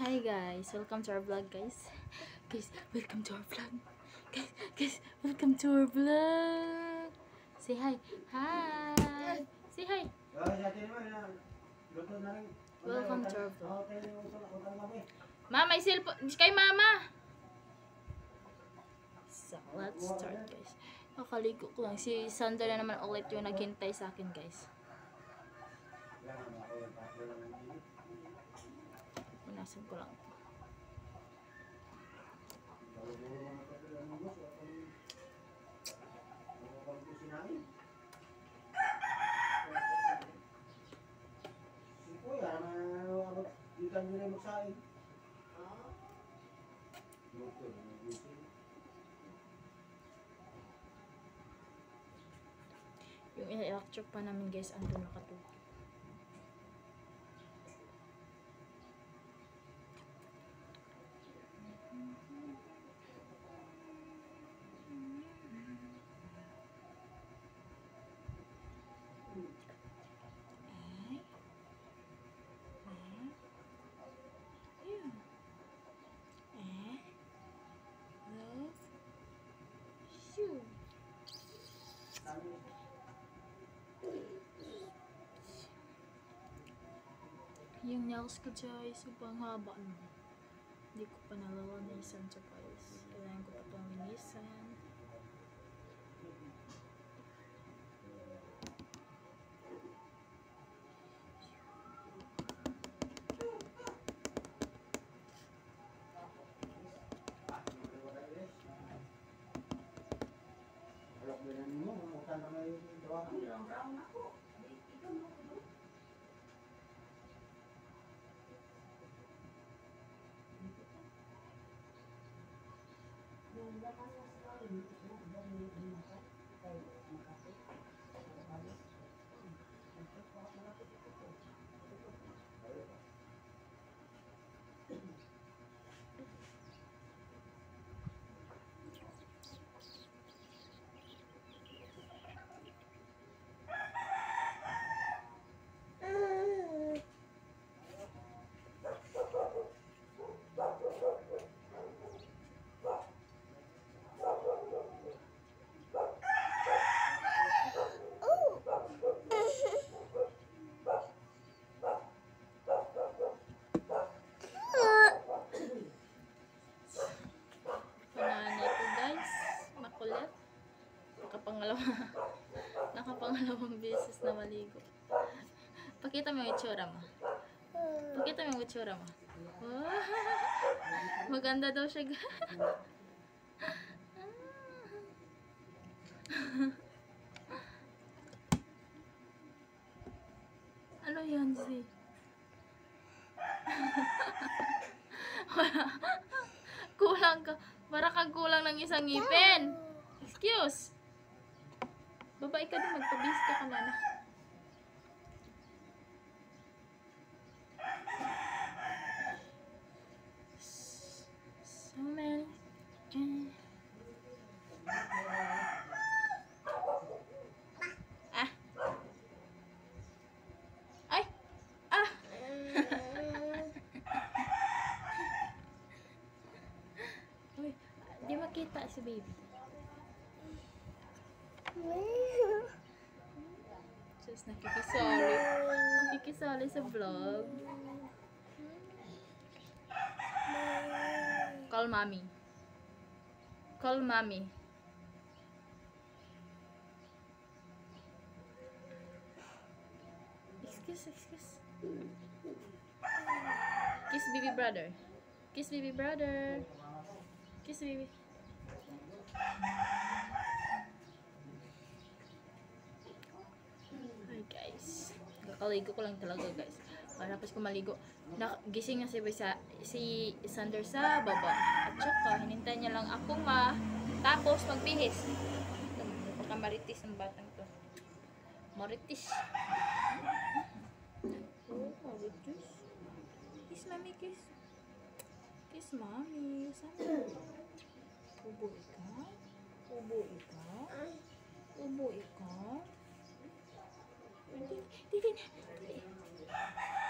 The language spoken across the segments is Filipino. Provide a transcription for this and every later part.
Hi guys, welcome to our vlog guys. Guys, welcome to our vlog. Guys, welcome to our vlog. Say hi. Hi. Say hi. Welcome to our vlog. Mama, may cellphone. Kay mama. So, let's start guys. Nakaligo ko lang. Si Sandra na naman ulit yung naghintay sa akin guys. Punasan ko lang. Yung electric pa namin guys, ando nakatulog. Yung nails ko guys, sobrang haba na. Hindi ko pa nalawanisan siya guys. Kailangan ko pa itong linisan. Nakapangalawang beses na maligo. Pakita mo yung itsura mo. Pakita mo yung itsura mo. Oh, maganda daw siya. Ano yan si? Kulang ka. Para kang kulang ng isang ngipin. Excuse. Babae ka din, magpabihis ka kanana. So many. Ah. Ay. Ah. Uy, di makita si baby. Just nakikisali sa vlog. Call mommy. Call mommy. Excuse. Kiss baby brother. Kiss baby brother. Kiss baby. Hi guys. Kakaligo ko lang talaga guys. Tapos ko maligo, gising na si Sander sa baba. At saka, hinintay niya lang akong tapos magbihis. Napaka-maritis ng batang to. Maritis. Oh, maritis. Kiss mami, kiss. Kiss mami. Sander. Ubo ika. Ubo ika. Ubo ika. Di.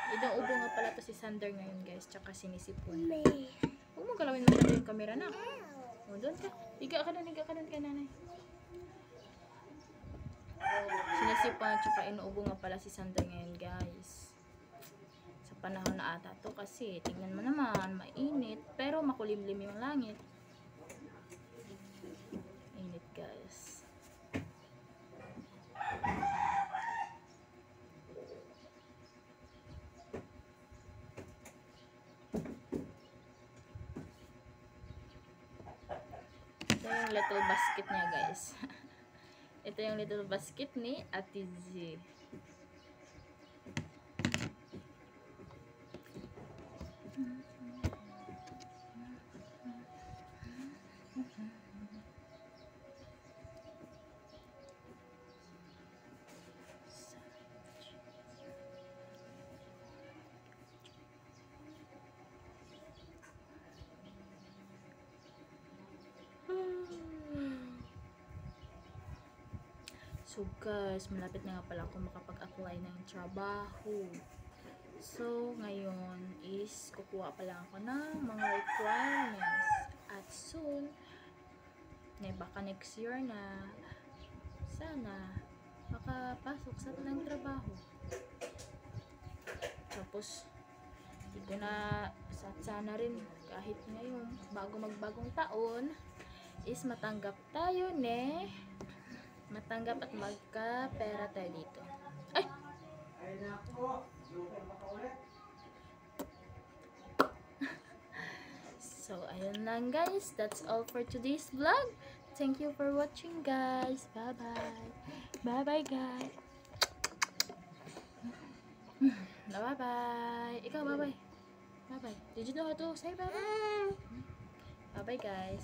Itong ubo nga pala to si Sander ngayon guys, tsaka sinisipon. Huwag mo galawin mo yung camera na. O, doon ka. Higa ka doon ka nanay. Sinisipon at tsaka inuubo nga pala si Sander ngayon guys. Sa panahon na ata to kasi, tingnan mo naman, mainit, pero makulimlim yung langit. Init guys. Ito yung little basket niya guys. Ito yung little basket ni Ate Z. So guys, malapit na nga pala ako makapag-apply ng trabaho. So, ngayon is kukuha pa lang ako ng mga requirements. At soon, baka next year na, sana, makapasok sa ng trabaho. Tapos, hindi ko na, sana rin, kahit ngayon, bago magbagong taon, is matanggap tayo matanggap at magka-pera tayo dito. Ay! So, ayun lang guys. That's all for today's vlog. Thank you for watching guys. Bye-bye. Bye-bye guys. Bye-bye. Ikaw, bye-bye. Bye-bye. Did you know how to say bye-bye? Bye-bye guys.